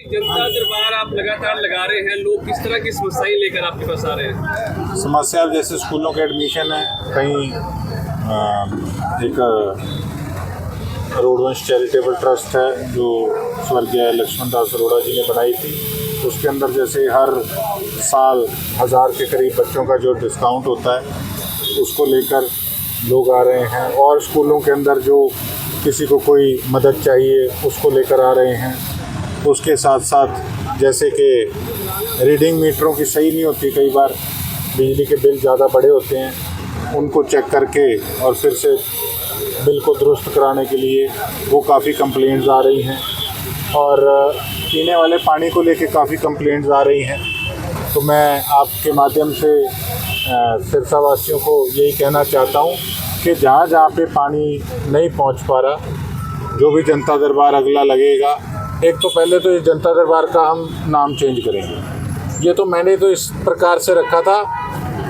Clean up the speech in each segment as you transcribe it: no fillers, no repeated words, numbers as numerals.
जनता दरबार आप लगातार लगा रहे हैं, लोग किस तरह की समस्याएं लेकर आपके पास आ रहे हैं? समस्या जैसे स्कूलों के एडमिशन है, कहीं एक रोडवंश चैरिटेबल ट्रस्ट है जो स्वर्गीय लक्ष्मण दास अरोड़ा जी ने बनाई थी, उसके अंदर जैसे हर साल 1000 के करीब बच्चों का जो डिस्काउंट होता है उसको लेकर लोग आ रहे हैं। और स्कूलों के अंदर जो किसी को कोई मदद चाहिए उसको लेकर आ रहे हैं। उसके साथ साथ जैसे कि रीडिंग मीटरों की सही नहीं होती, कई बार बिजली के बिल ज़्यादा बड़े होते हैं, उनको चेक करके और फिर से बिल को दुरुस्त कराने के लिए वो काफ़ी कंप्लेंट्स आ रही हैं। और पीने वाले पानी को लेके काफ़ी कंप्लेंट्स आ रही हैं। तो मैं आपके माध्यम से सिरसा वासियों को यही कहना चाहता हूँ कि जहाँ जहाँ पे पानी नहीं पहुँच पा रहा, जो भी जनता दरबार अगला लगेगा, एक तो पहले तो ये जनता दरबार का हम नाम चेंज करेंगे। ये तो मैंने तो इस प्रकार से रखा था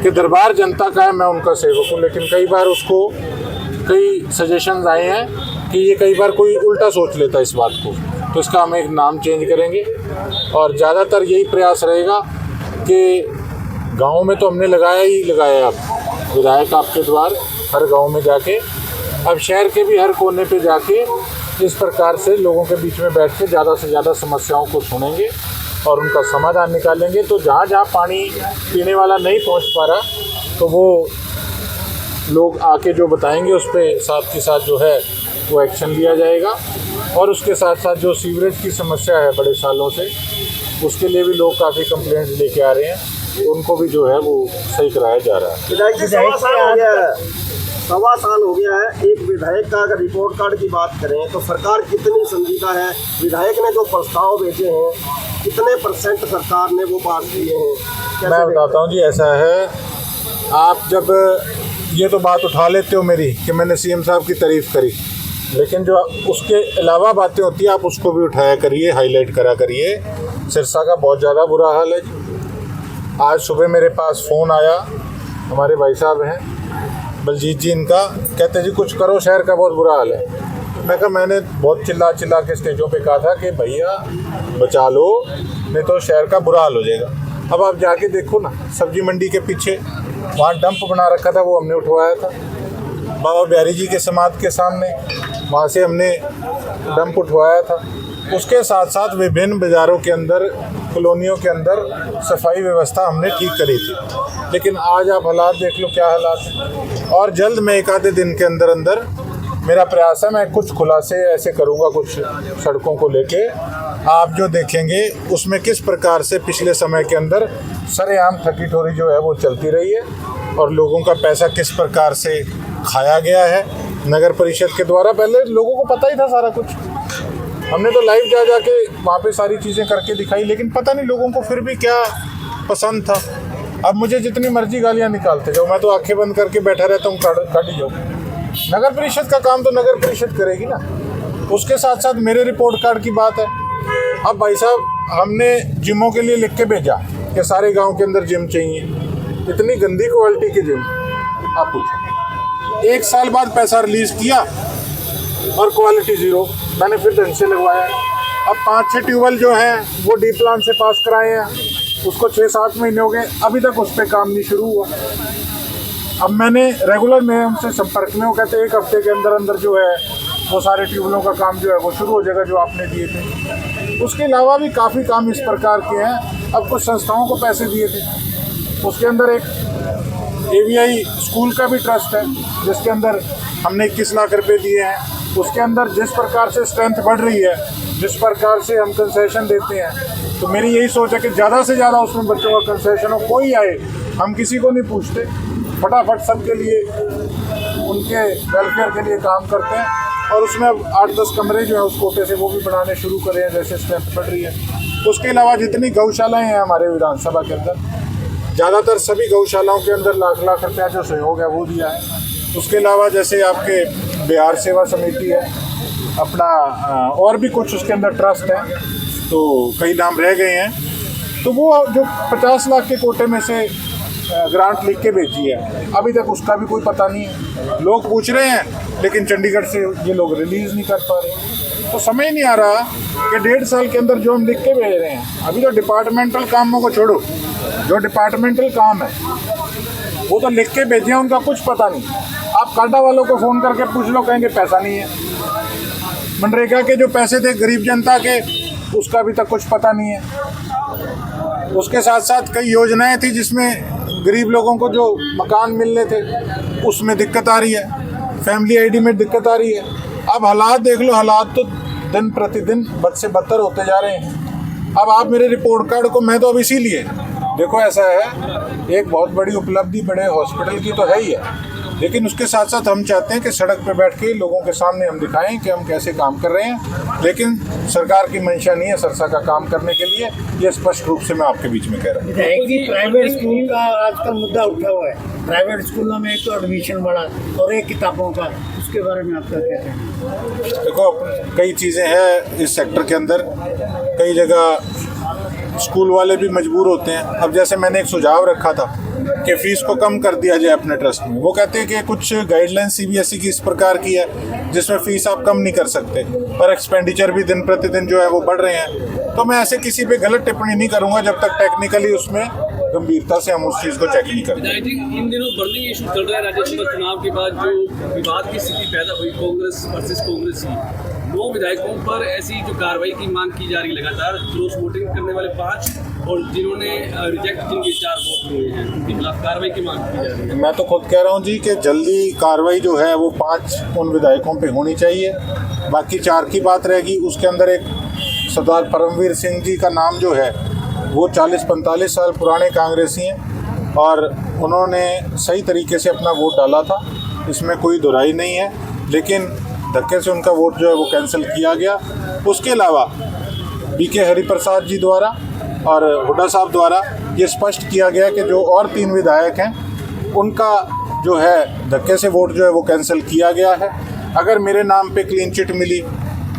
कि दरबार जनता का है, मैं उनका सेवक हूँ, लेकिन कई बार उसको कई सजेशंस आए हैं कि ये कई बार कोई उल्टा सोच लेता है इस बात को, तो इसका हम एक नाम चेंज करेंगे। और ज़्यादातर यही प्रयास रहेगा कि गाँव में तो हमने लगाया ही लगाया, अब विधायक आपके द्वार हर गाँव में जाके, अब शहर के भी हर कोने पे जाके इस प्रकार से लोगों के बीच में बैठ के ज़्यादा से ज़्यादा समस्याओं को सुनेंगे और उनका समाधान निकालेंगे। तो जहाँ जहाँ पानी पीने वाला नहीं पहुँच पा रहा, तो वो लोग आके जो बताएंगे उस पर साथ के साथ जो है वो एक्शन लिया जाएगा। और उसके साथ साथ जो सीवरेज की समस्या है बड़े सालों से, उसके लिए भी लोग काफ़ी कंप्लेंट्स लेके आ रहे हैं, तो उनको भी जो है वो सही कराया जा रहा है। सवा साल हो गया है एक विधायक का। अगर रिपोर्ट कार्ड की बात करें तो सरकार कितनी संजीदा है? विधायक ने जो प्रस्ताव भेजे हैं कितने % सरकार ने वो पास किए हैं? मैं बताता हूँ जी, ऐसा है, आप जब ये तो बात उठा लेते हो मेरी कि मैंने सीएम साहब की तारीफ़ करी, लेकिन जो उसके अलावा बातें होती हैं आप उसको भी उठाया करिए, हाईलाइट करा करिए। सिरसा का बहुत ज़्यादा बुरा हाल है जी। आज सुबह मेरे पास फ़ोन आया, हमारे भाई साहब हैं बलजीत जी, इनका, कहते जी कुछ करो, शहर का बहुत बुरा हाल है। मैं कहा, मैंने बहुत चिल्ला चिल्ला के स्टेजों पे कहा था कि भैया बचा लो, नहीं तो शहर का बुरा हाल हो जाएगा। अब आप जाके देखो ना, सब्जी मंडी के पीछे वहाँ डंप बना रखा था, वो हमने उठवाया था। बाबा बिहारी जी के समाधि के सामने वहाँ से हमने डंप उठवाया था। उसके साथ साथ विभिन्न बाज़ारों के अंदर, कॉलोनियों के अंदर सफाई व्यवस्था हमने ठीक करी थी। लेकिन आज आप हालात देख लो क्या हालात हैं। और जल्द मैं एक आधे दिन के अंदर अंदर मेरा प्रयास है, मैं कुछ खुलासे ऐसे करूँगा कुछ सड़कों को लेके, आप जो देखेंगे उसमें किस प्रकार से पिछले समय के अंदर सरेआम ठगी ठोरी जो है वो चलती रही है और लोगों का पैसा किस प्रकार से खाया गया है नगर परिषद के द्वारा। पहले लोगों को पता ही था सारा कुछ, हमने तो लाइव जा जाके वहाँ पे सारी चीज़ें करके दिखाई, लेकिन पता नहीं लोगों को फिर भी क्या पसंद था। अब मुझे जितनी मर्जी गालियाँ निकालते जाओ, मैं तो आंखें बंद करके बैठा रहता हूँ, काट ही जाओ। नगर परिषद का काम तो नगर परिषद करेगी ना। उसके साथ साथ मेरे रिपोर्ट कार्ड की बात है। अब भाई साहब, हमने जिमों के लिए लिख के भेजा कि सारे गाँव के अंदर जिम चाहिए, इतनी गंदी क्वालिटी के जिम, आप पूछो। 1 साल बाद पैसा रिलीज़ किया और क्वालिटी ज़ीरो, मैंने फिर ढंग से लगवाया। अब 5-6 ट्यूबवेल जो हैं वो डी प्लान से पास कराए हैं, उसको 6-7 महीने हो गए, अभी तक उस पर काम नहीं शुरू हुआ। अब मैंने रेगुलर में उनसे संपर्क में, वो कहते हैं 1 हफ्ते के अंदर अंदर जो है वो सारे ट्यूबवेलों का काम जो है वो शुरू हो जाएगा जो आपने दिए थे। उसके अलावा भी काफ़ी काम इस प्रकार के हैं। अब कुछ संस्थाओं को पैसे दिए थे, उसके अंदर एक AVI स्कूल का भी ट्रस्ट है जिसके अंदर हमने 21 लाख रुपए दिए हैं। उसके अंदर जिस प्रकार से स्ट्रेंथ बढ़ रही है, जिस प्रकार से हम कंसेशन देते हैं, तो मेरी यही सोच है कि ज़्यादा से ज़्यादा उसमें बच्चों का कंसेशन हो। कोई आए, हम किसी को नहीं पूछते, फटाफट सबके लिए उनके वेलफेयर के लिए काम करते हैं। और उसमें अब 8-10 कमरे जो हैं उस कोटे से वो भी बनाने शुरू करे हैं जैसे स्ट्रेंथ बढ़ रही है। उसके अलावा जितनी गौशालाएँ हैं हमारे विधानसभा के अंदर, ज़्यादातर सभी गौशालाओं के अंदर लाख रुपया जो सहयोग है वो दिया है। उसके अलावा जैसे आपके बिहार सेवा समिति है अपना, और भी कुछ उसके अंदर ट्रस्ट हैं, तो कई नाम रह गए हैं। तो वो जो 50 लाख के कोटे में से ग्रांट लिख के भेजी है, अभी तक उसका भी कोई पता नहीं है। लोग पूछ रहे हैं लेकिन चंडीगढ़ से ये लोग रिलीज़ नहीं कर पा रहे। तो समझ नहीं आ रहा कि 1.5 साल के अंदर जो हम लिख के भेज रहे हैं, अभी तो डिपार्टमेंटल कामों को छोड़ो, जो डिपार्टमेंटल काम है वो तो लिख के भेजे हैं, उनका कुछ पता नहीं। आप काटा वालों को फ़ोन करके पूछ लो, कहेंगे पैसा नहीं है। मनरेगा के जो पैसे थे गरीब जनता के, उसका अभी तक कुछ पता नहीं है। उसके साथ साथ कई योजनाएं थी जिसमें गरीब लोगों को जो मकान मिलने थे उसमें दिक्कत आ रही है, फैमिली आईडी में दिक्कत आ रही है। अब हालात देख लो, हालात तो दिन प्रतिदिन बद से बदतर होते जा रहे हैं। अब आप मेरे रिपोर्ट कार्ड को, मैं तो अब इसीलिए देखो, ऐसा है एक बहुत बड़ी उपलब्धि बड़े हॉस्पिटल की तो है ही है, लेकिन उसके साथ साथ हम चाहते हैं कि सड़क पर बैठ के लोगों के सामने हम दिखाएं कि हम कैसे काम कर रहे हैं। लेकिन सरकार की मंशा नहीं है सरसा का काम करने के लिए, ये स्पष्ट रूप से मैं आपके बीच में कह रहा हूँ। प्राइवेट स्कूल का आजकल मुद्दा उठा हुआ है। प्राइवेट स्कूलों में एक तो एडमिशन बढ़ा और एक किताबों का, उसके बारे में आप क्या कहते हैं? देखो, कई चीज़ें हैं इस सेक्टर के अंदर, कई जगह स्कूल वाले भी मजबूर होते हैं। अब जैसे मैंने एक सुझाव रखा था कि फ़ीस को कम कर दिया जाए अपने ट्रस्ट में, वो कहते हैं कि कुछ गाइडलाइन CBSE की इस प्रकार की है जिसमें फ़ीस आप कम नहीं कर सकते, पर एक्सपेंडिचर भी दिन प्रतिदिन जो है वो बढ़ रहे हैं। तो मैं ऐसे किसी पे गलत टिप्पणी नहीं करूँगा जब तक टेक्निकली उसमें गंभीरता से हम उस चीज़ को चेक नहीं करते। इन दिनों बर्निंग इशू चल रहा है राज्यसभा चुनाव के बाद, जो विवाद की स्थिति पैदा हुई कांग्रेस वर्सेस कांग्रेस की, 9 विधायकों पर ऐसी जो कार्रवाई की मांग की जा रही है लगातार, क्रॉस वोटिंग करने वाले 5 और जिन्होंने रिजेक्ट जिनके 4 वोट हुए हैं, उनके खिलाफ कार्रवाई की मांग की जा रही है। मैं तो खुद कह रहा हूँ जी कि जल्दी कार्रवाई जो है वो 5 उन विधायकों पे होनी चाहिए। बाकी 4 की बात रहेगी, उसके अंदर एक सरदार परमवीर सिंह जी का नाम जो है वो 40-45 साल पुराने कांग्रेसी हैं और उन्होंने सही तरीके से अपना वोट डाला था, इसमें कोई दुराई नहीं है, लेकिन धक्के से उनका वोट जो है वो कैंसिल किया गया। उसके अलावा BK हरिप्रसाद जी द्वारा और हुड्डा साहब द्वारा ये स्पष्ट किया गया कि जो और 3 विधायक हैं उनका जो है धक्के से वोट जो है वो कैंसिल किया गया है। अगर मेरे नाम पे क्लीन चिट मिली,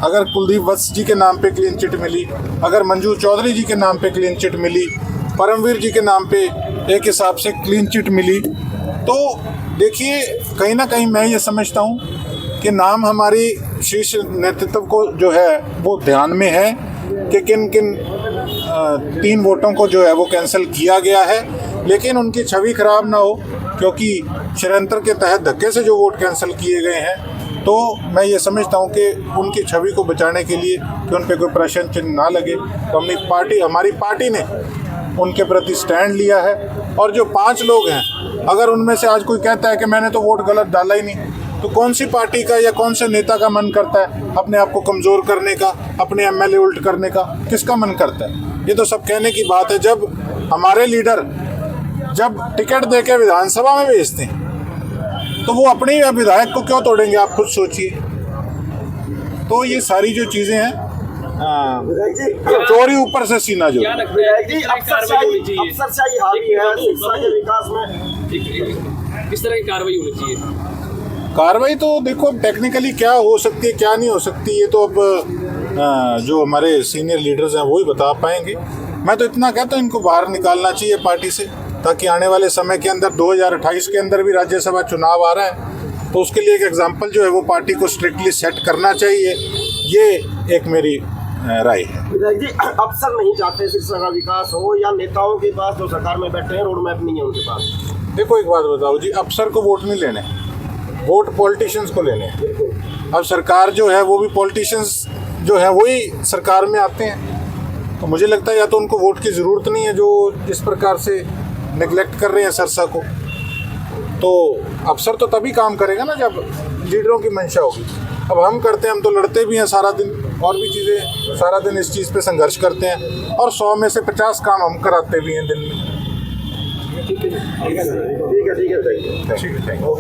अगर कुलदीप वत्स जी के नाम पे क्लीन चिट मिली, अगर मंजू चौधरी जी के नाम पे क्लीन चिट मिली, परमवीर जी के नाम पे एक हिसाब से क्लीन चिट मिली, तो देखिए कहीं ना कहीं मैं ये समझता हूँ कि नाम हमारी शीर्ष नेतृत्व को जो है वो ध्यान में है कि किन किन 3 वोटों को जो है वो कैंसिल किया गया है, लेकिन उनकी छवि खराब ना हो, क्योंकि षड्यंत्र के तहत धक्के से जो वोट कैंसिल किए गए हैं, तो मैं ये समझता हूँ कि उनकी छवि को बचाने के लिए कि उन पर कोई प्रश्न चिन्ह ना लगे, तो हमारी पार्टी ने उनके प्रति स्टैंड लिया है। और जो 5 लोग हैं, अगर उनमें से आज कोई कहता है कि मैंने तो वोट गलत डाला ही नहीं, तो कौन सी पार्टी का या कौन से नेता का मन करता है अपने आप को कमज़ोर करने का, अपने MLA उल्ट करने का? किसका मन करता है? ये तो सब कहने की बात है। जब हमारे लीडर जब टिकट दे के विधानसभा में भेजते हैं तो वो अपने ही विधायक को क्यों तोड़ेंगे? आप खुद सोचिए। तो ये सारी जो चीज़ें हैं, चोरी ऊपर से सीना जो किस तरह की कार्रवाई होनी चाहिए? कार्रवाई तो देखो टेक्निकली क्या हो सकती है क्या नहीं हो सकती, ये तो अब जो हमारे सीनियर लीडर्स हैं वो ही बता पाएंगे। मैं तो इतना कहता हूँ इनको बाहर निकालना चाहिए पार्टी से, ताकि आने वाले समय के अंदर 2028 के अंदर भी राज्यसभा चुनाव आ रहा है, तो उसके लिए एक एग्जाम्पल जो है वो पार्टी को स्ट्रिक्टली सेट करना चाहिए। ये एक मेरी राय है। विधायक जी, अफसर नहीं चाहते शिक्षा का विकास हो, या नेताओं के पास जो सरकार में बैठे हैं रोड मैप नहीं है उनके पास? देखो एक बात बताओ जी, अफसर को वोट नहीं लेने, वोट पॉलिटिशियंस को लेने हैं। अब सरकार जो है वो भी पॉलिटिशियंस जो है वही सरकार में आते हैं, तो मुझे लगता है या तो उनको वोट की ज़रूरत नहीं है जो इस प्रकार से नेग्लेक्ट कर रहे हैं सरसा को। तो अफसर तो तभी काम करेगा ना जब लीडरों की मंशा होगी। अब हम करते हैं, हम तो लड़ते भी हैं सारा दिन, और भी चीज़ें सारा दिन इस चीज़ पे संघर्ष करते हैं, और 100 में से 50 काम हम कराते भी हैं दिन में। ठीक है, थैंक यू।